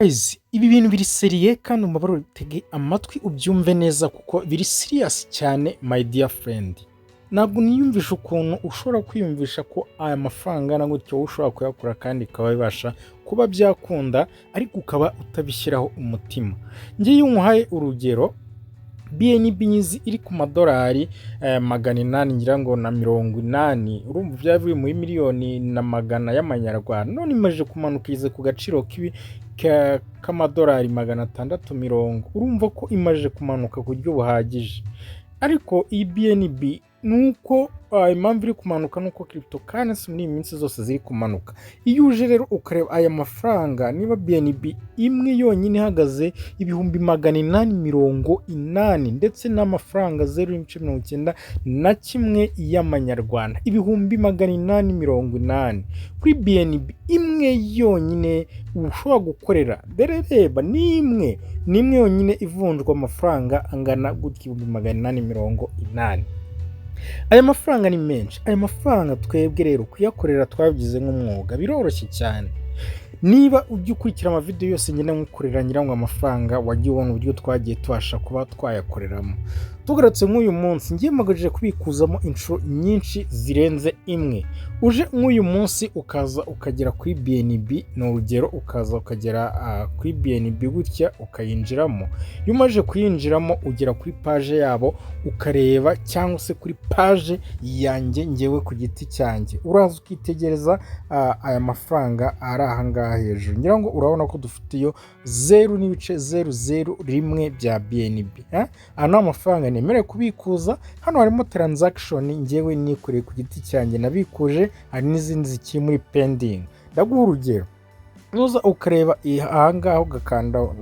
Guys, ibi bintu biri seriye kandi umubare utege amatwi ubyumve neza kuko biri serious cyane my dear friend. Ntabwo niyumvisha ukuntu ushobora kwiyumvisha ko aya mafaranga na gutyo ushobora kuyakora kandi ukaba bibasha kuba byakunda ariko ukaba utabishyiraho umutima. Ngiye iyo umuhaye urugero BNB nyizi iri ku madolari 800 ngira ngo na 80, urumva byavuye muri miliyoni na magana y'amanyarwanda, none imaje kumanuka ize ku gaciro k'amadolari 650, urumva ko imaje kumanuka ku buryo buhagije. Ariko iyi BNB nuko impamvu iri kumanuka nuko cryptocurrency muri iyi minsi zose ziri kumanuka. Iyo uje rero ukareba aya mafaranga, niba BNB imwe yonyine ihagaze ibihumbi 880 ndetse n'amafaranga 0.91 y'amanyarwanda, ibihumbi 880 kuri BNB imwe yonyine ushobora gukorera. Dore reba ni imwe yonyine ivunjwa amafaranga angana gutya 880. Aya mafaranga ni menshi. Aya mafaranga twebwe rero kuyakorera twabigize nk'umwuga biroroshye cyane. Niba ujye ukurikira amavideo yose ngenda nkukorera nyirango amafaranga wagiye ubona uburyo twagiye tubasha kuba twayakoreramo. Tugarutse nk'uyu munsi ngiye magajije kubikuzamo inshuro nyinshi zirenze imwe. Uje nk'uyu munsi ukaza ukagera kuri BNB, no urugero ukaza ukagera kuri BNB gutya ukayinjiramo. Iyo umaje kuyinjiramo ugera kuri page yabo ukareba, cyangwa se kuri page yanjye ngewe ku giti cyanjye uraza ukitegereza aya mafaranga ari aha ngaha hejuru. Ngira ngo urabona ko dufitiyo 0.001 bya BNB. Ana amafaranga nemerewe kubikuza. Hano harimo transaction ngewe nikoreye ku giti cyanjye nabikuje, hari n'izindi zikiri muri pending. Ndaguha urugero, nuza ukareba aha ngaho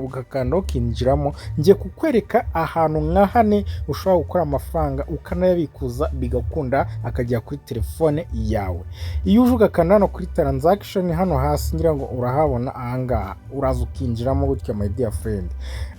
ugakanda ukinjiramo, ngiye kukwereka ahantu nka hane ushobora gukora amafaranga ukanayabikuza bigakunda akajya kuri telefone yawe. Iyo uje ugakanda hano kuri transaction hano hasi ngira ngo urahabona aha ngaha, uraza ukinjiramo gutya my dear friend.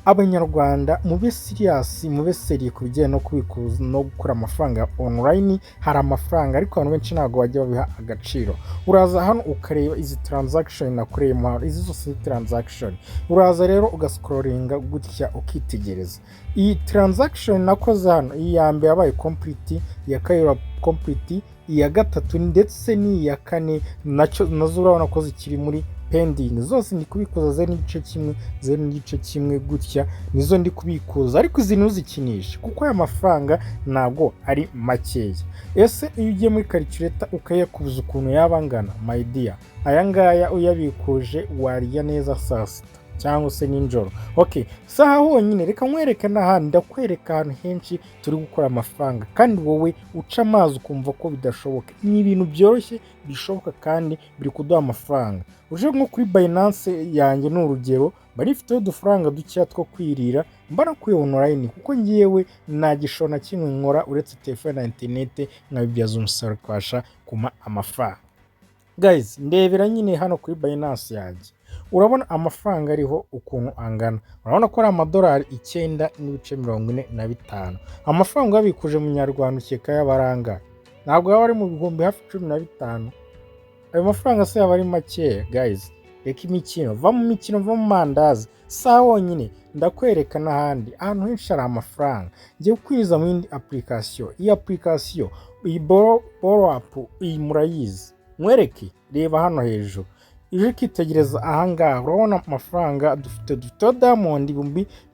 Abanyarwanda mube serious, mube seriye ku bijyanye no kubikuza no gukora amafaranga online. Hari amafaranga ariko abantu benshi ntabwo bajya babiha agaciro. Uraza hano ukareba izi transaction nakoreye, izi zose transaction. Uraza rero ugascrollinga gutya ukitegereza. Iyi transaction nakoze hano, iyi ya mbere yabaye complete, iya kabiri complete, iya gatatu ndetse n'iya kane nazo urabona ko zikiri muri pending. Zose ndi kubikuza 0.1 gutya nizo ndi kubikuza, ariko izi ntuzikinisha kuko aya mafaranga ntago ari makeya. Ese iyo ugiye muri calculator ukayakubuza ukuntu yabangana my dear, aya ngaya uyabikuje warya neza saa sita cyangwa se ninjoro. Okay, saha honyine reka nkwereke n'ahandi, ndakwereka ahantu henshi turi gukora amafaranga kandi wowe uca amazi ukumva ko bidashoboka. Ni ibintu byoroshye bishoboka kandi biri kuduha amafaranga. Uje nko kuri Binance yanjye n'urugero, bari ifite udufaranga ducya two kwirira mbara kuri online kuko ngiyewe Ntagishoro na kimwe nkora uretse telefone na internet nkabibyaza umusaruro kwasha kuma amafaranga. Guys, ndebera nyine hano kuri Binance yanjye, urabona amafaranga ariho ukuntu angana. Urabona ko ari amadolari 9.45. Amafaranga yabikuje mu Nyarwanda ukeka y'abaranga ntabwo yaba ari mu bihumbi hafi 15. Ayo mafaranga se yaba ari make. Guys, reka imikino, va mu mikino, va mu mandazi. Sawa wonyine ndakwereka n'ahandi ahantu henshi hari amafaranga. Ngiye kwiza mu yindi application. Iyi application iyi borrow app iyi murayizi, mwereke reba hano hejuru. Ije kitegereza aha ngaha urabona amafaranga dufite Diamond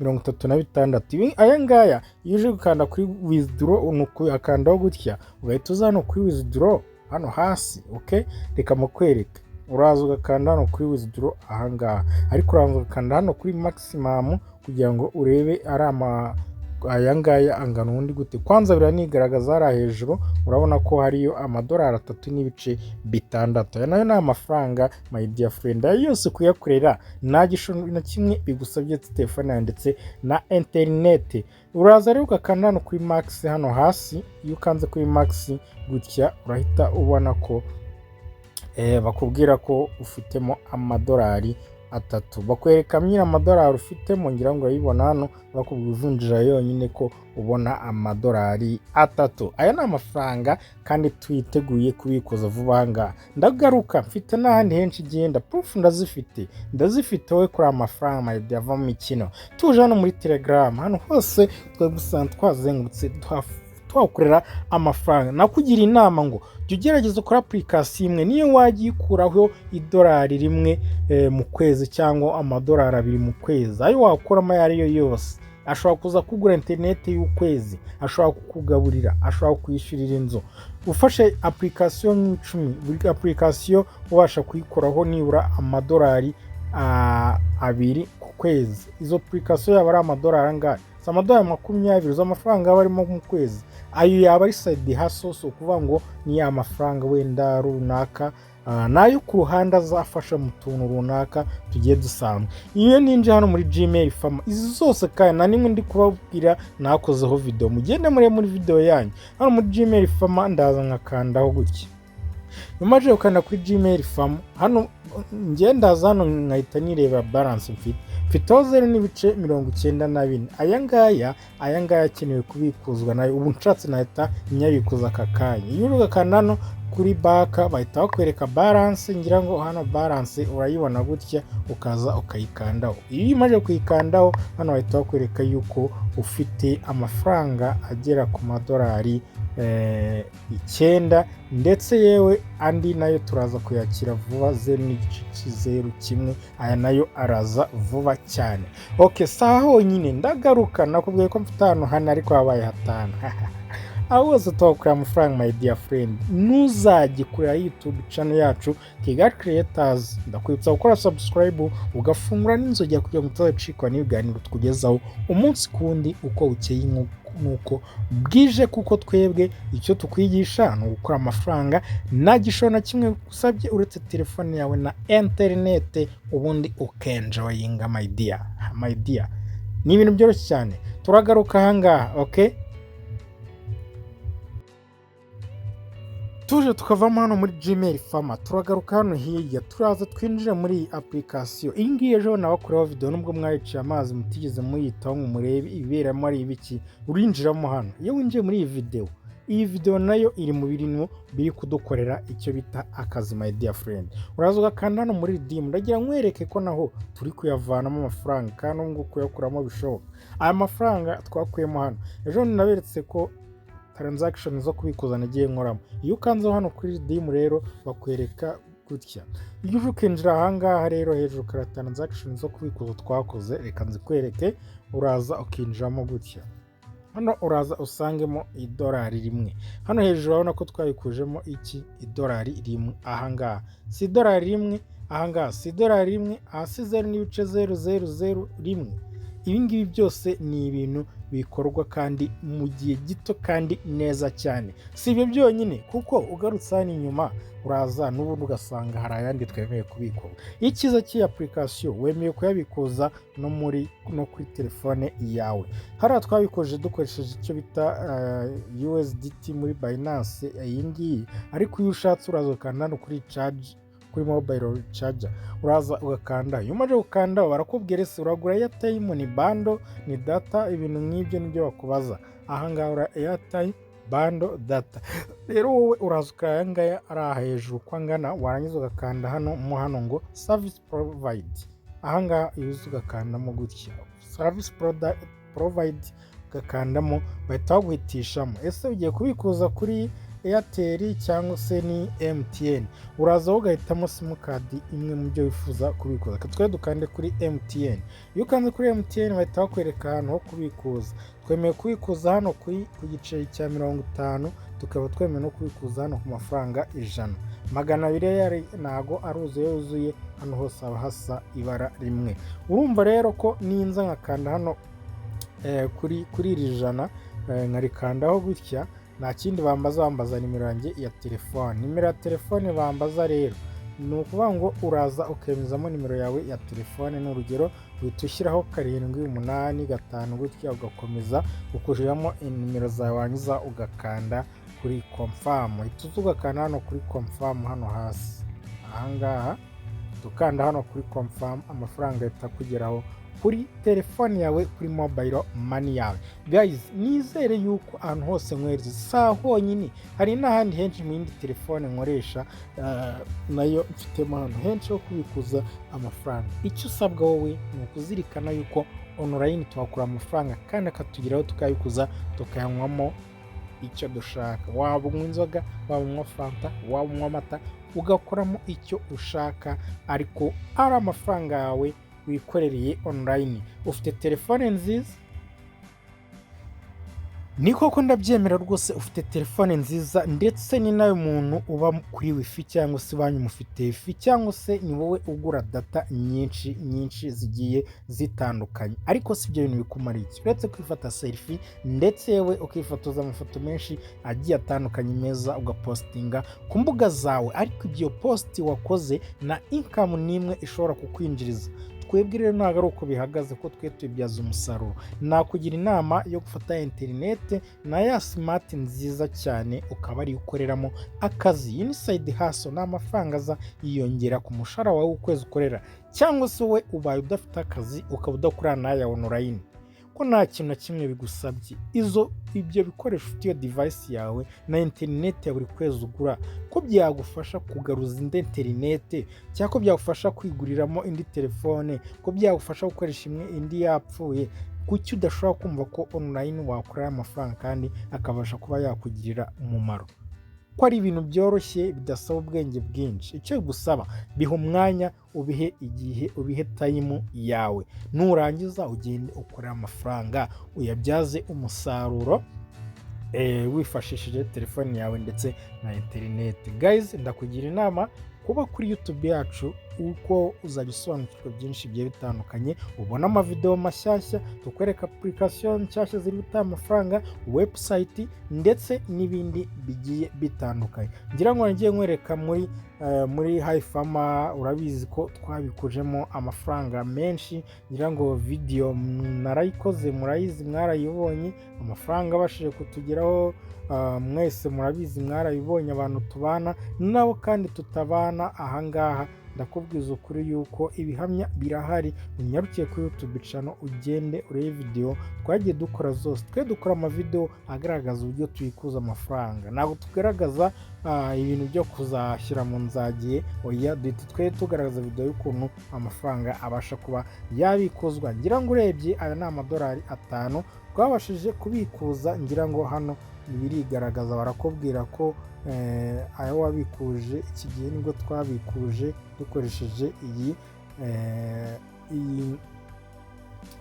36. Aya ngaya iyo uje gukanda kuri withdraw nuko akandaho gutya ugahita uza hano kuri withdraw hano hasi. Okay, reka mukwereka. Uraza ugakanda hano kuri withdraw aha ngaha, ariko uraza ugakanda hano kuri maximum kugira ngo urebe ari aya ngaya angana undi gute. Kwanza biranigaragaza ari hejuru, urabona ko hariyo amadolari 3.6. Aya nayo ni amafaranga my dear friend. Ayo yose kuyakorera Ntagishoro na kimwe bigusabye telefone ndetse na internet. Uraza rero ugakanda hano kuri max hano hasi. Iyo ukanze kuri max gutya urahita ubona ko bakubwira ko ufitemo amadolari atatu. Bakwereka nyine amadolari ufitemo, ngira ngo urayibona hano, bakubwira ivunjira yonyine ko ubona amadolari atatu. Aya ni amafaranga kandi twiteguye kubikuza vuba aha ngaha. Ndagaruka mfite n'ahandi henshi igenda, proof ndazifite wowe kuri amafaranga mayidi ava mu mikino. Tuje hano muri Telegram, hano hose twebwe twazengurutse twakorera amafaranga. Nakugira inama ngo jya ugerageza ukora application imwe, niyo wajya ikuraho idolari rimwe mu kwezi cyangwa amadolari 2 mu kwezi, ayo wakoramo ayo ari yo yose. Ashobora kuza kugura internet y'ukwezi, ashobora kukugaburira, ashobora kwishyurira inzu. Ufashe application 10, buri application ubasha kuyikoraho nibura amadolari 2 ku kwezi. Izo application yaba ari amadolari angahe? Amadolari 20 z'amafaranga barimo mu kwezi. Ayo yaba ari side hustle, so kuvuga ngo ni ya mafaranga wenda runaka nayo ku ruhande azafasha mu tuntu runaka tugiye dusanga. Iyo ninje hano muri Gmail fama, izi zose kandi na nimwe ndi kubabwira nakozeho video, mugende muri video yanyu hano muri Gmail fama, ndaza nkakandaho gutya. Nyumaje ukanda kuri Gmail fama, hano ndaza hano nkahita nireba balance mfite 0.94. aya ngaya akenewe kubikuzwa nayo, ubu nshatse nahita nyabikuza aka kanya. Iyo ugakanda hano kuri baka bahita bakwereka balance, ngira ngo hano balance urayibona gutya, ukaza ukayikandaho. Iyo imaje kuyikandaho hano bahita bakwereka yuko ufite amafaranga agera ku madolari 9, ndetse yewe andi nayo turaza kuyakira vuba 0.01. aya nayo araza vuba cyane. Okay, saha honyine ndagaruka, nakubwiye ko mfite hano ariko habaye hatanu. Aho wose twakorera amafaranga my dear friend, ntuzajye kuri YouTube channel yacu Kigali Creators. Ndakwibutsa gukora subscribe, ugafungura n'inzogera kugira ngo mutazacikwa n'ibiganiro tukugezaho umunsi kundi uko ukeye nuko bwije, kuko twebwe icyo tukwigisha no gukora amafaranga nta gishoro na kimwe usabye uretse telefone yawe na internet, ubundi ukenjoyinga my dear. Ni ibintu byoroshye cyane. Turagaruka ahangaha, okay? Tuje tukavamo hano muri Gmail fama, turagaruka hano hirya, turaza twinjire muri application. Iyi ngiyi ejo nabakoreho video, nubwo mwayiciye amazi mutigeze muyitaho ngo murebe iberamo ari ibiki, urinjiramo hano. Iyo winjiye muri iyi video nayo iri mu bintu biri kudukorera icyo bita akazi my dear friend. Uraza ugakanda hano muri redeem, ndagira nkwereke ko naho turi kuyavanamo amafaranga kandi ngo kuyakuramo bishoboka. Aya mafaranga twakuyemo hano ejo naberetse ko transaction zo kubikuza nagiye nkoramo. Iyo ukanze hano kuri redeem rero bakwereka gutya. Iyo uje ukinjira ahangaha rero hejuru kara transaction zo kubikuza twakoze, reka nzikwereke. Uraza ukinjiramo gutya, hano uraza usangemo idolari 1. Hano hejuru urabona ko twayikujemo iki idolari 1 ahangaha. Si idolari 1 ahangaha, si idolari 1, hasi 0.0001. Ibi ngibi byose ni ibintu bikorwa kandi mu gihe gito kandi neza cyane. Si ibyo byonyine, kuko ugarutse hano inyuma uraza n'ubundi ugasanga hari ayandi twemeye kubikora. Ikiza cy'iyi application wemeye kuyabikuza no kuri telefone yawe. Hariya twabikoje dukoresheje icyo bita USDT muri Binance iyi ngiyi, ariko iyo ushatse uraza ukanda hano kuri charge, kuri mobile charger, uraza ugakanda. Iyo umaze gukanda barakubwira ese uragura airtime, ni bando, ni data, ibintu nk'ibyo nibyo bakubaza. Ahangaha ura airtime, bando, data. Rero wowe uraza ukayangaya ari hejuru kwa ngana, warangiza ugakanda hano ngo service provide. Ahangaha iyo ugakandamo gutya service provide, ugakandamo bahita baguhitishamo ese ugiye kubikuza kuri Airtel cyangwa se ni MTN. Uraza ugahitamo simcard imwe mu byo wifuza kubikuza. Twe dukande kuri MTN. Iyo ukanze kuri MTN bahita bakwereka ahantu ho kubikuza. Twemeye kubikuza hano ku giceri cya 50, tukaba twemeye no kubikuza hano ku mafaranga 100. 200 yari nago yuzuye, hano hose aba hasa ibara rimwe. Urumva rero ko ninza nkakanda hano kuri iri 100, nkarikandaho gutya, nta kindi bambaza nimero yanjye ya telefone. Nimero ya telefone bambaza rero ni ukuvuga ngo uraza ukemezamo nimero yawe ya telefone. N'urugero uhita ushyiraho 785 gutya, ugakomeza ukujiramo nimero zawe, wanyuza ugakanda kuri confirm. Uhita ugakanda hano kuri confirm hano hasi ahangaha, ukanda hano kuri confirm, amafaranga ahita kugeraho kuri telefone yawe, kuri mobile money yawe. Guys, nizere yuko ahantu hose nkohereza saa honyine, hari n'ahandi henshi mu yindi telefone nkoresha nayo mfitemo ahantu henshi ho kubikuza amafaranga. Icyo usabwa wowe ni ukuzirikana yuko online tuhakura amafaranga kandi akatugeraho tukayikuza tukayanywamo icyo dushaka. Waba unywa inzoga, waba unywa fanta, waba unywa amata, ugakoramo icyo ushaka, ariko ari amafaranga yawe wikorereye online. Ufite telefone nziza? Ni koko ndabyemera rwose, ufite telefone nziza, ndetse ni nawe muntu uba kuri wifi cyangwa se banyu mufite wifi, cyangwa se ni wowe ugura data nyinshi zigiye zitandukanye. Ariko si ibyo bintu bikumara iki, uretse kwifata selfie ndetse yewe ukifotoza amafoto menshi agiye atandukanye meza ugapostinga ku mbuga zawe, ariko ibyo posti wakoze na income nimwe ishobora kukwinjiriza. Twebwe rero ntabwo ari uko bihagaze, ko twe tubibyaza umusaruro. Nakugira inama yo gufata interinete na ya smart nziza cyane, ukaba ari ukoreramo akazi. Inside hustle ni amafaranga aza yiyongera ku mushahara wawe ukwezi ukorera, cyangwa se wowe ubaye udafite akazi ukaba udakorana n'aya online, ko nta kintu na kimwe bigusabye. Ibyo bikoresho ufite iyo device yawe na interinete ya buri kwezi ugura, ko byagufasha kugaruza indi interinete, cyangwa ko byagufasha kwiguriramo indi telefone, ko byagufasha gukoresha imwe indi yapfuye. Kuki udashobora kumva ko online wakorera amafaranga kandi akabasha kuba yakugirira umumaro? Ko ari ibintu byoroshye bidasaba ubwenge bwinshi. Icyo bigusaba, biha umwanya, ubihe igihe, ubihe time yawe, nurangiza ugende ukorera amafaranga, uyabyaze umusaruro wifashishije telefone yawe ndetse na interineti. Guys, ndakugira inama kuba kuri YouTube yacu, uko uzabisobanukirwa byinshi bigiye bitandukanye, ubona amavideo mashyashya, tukwereka application nshyashya ziri gutanga amafaranga, website ndetse n'ibindi bigiye bitandukanye. Ngira ngo nagiye nkwereka muri High Farmer, urabizi ko twabikujemo amafaranga menshi. Ngira ngo video narayikoze, murayizi, mwarayibonye, amafaranga abashije kutugeraho mwese murabizi, mwarayibonye, abantu tubana nabo kandi tutabana ahangaha. Ndakubwiza ukuri yuko ibihamya birahari. Unyarukiye kuri YouTube channel ugende urebe video twagiye dukora zose. Twe dukora amavideo agaragaza uburyo tuyikuza amafaranga, ntabwo tugaragaza ibintu byo kuzashyira mu nzagiye. Oya, twe tugaragaza video y'ukuntu amafaranga abasha kuba yabikuzwa. Ngira ngo urebye aya ni amadolari 5 twabashije kubikuza. Ngira ngo hano birigaragaza, barakubwira ko ayo wabikuje iki gihe nibwo twabikuje dukoresheje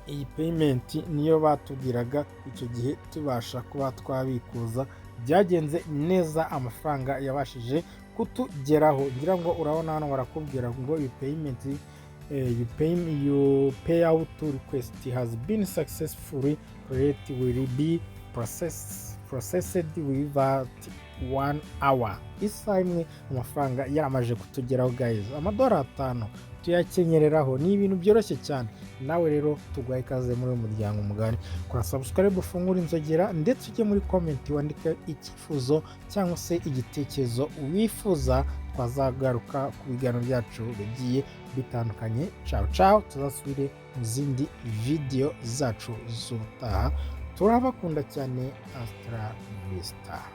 iyi payment, niyo batubwiraga icyo gihe tubasha kuba twabikuza. Byagenze neza, amafaranga yabashije kutugeraho. Ngira ngo urabona hano barakubwira ngo iyi payment you pay out to request has been successfully created, will be processed without 1 hour. Isaha imwe amafaranga yaramaje kutugeraho. Guys, amadolari 5 tuyakenyereraho, ni ibintu byoroshye cyane. Nawe rero tugwaye ikaze muri uyu muryango mugari. Kora subscribe, ufungure inzogera, ndetse ujye muri comment wandike icyifuzo cyangwa se igitekerezo wifuza, twazagaruka ku biganiro byacu bigiye bitandukanye. Ciao, tuzasubire mu zindi video zacu z'ubutaha. Turabakunda cyane. Astra Vista.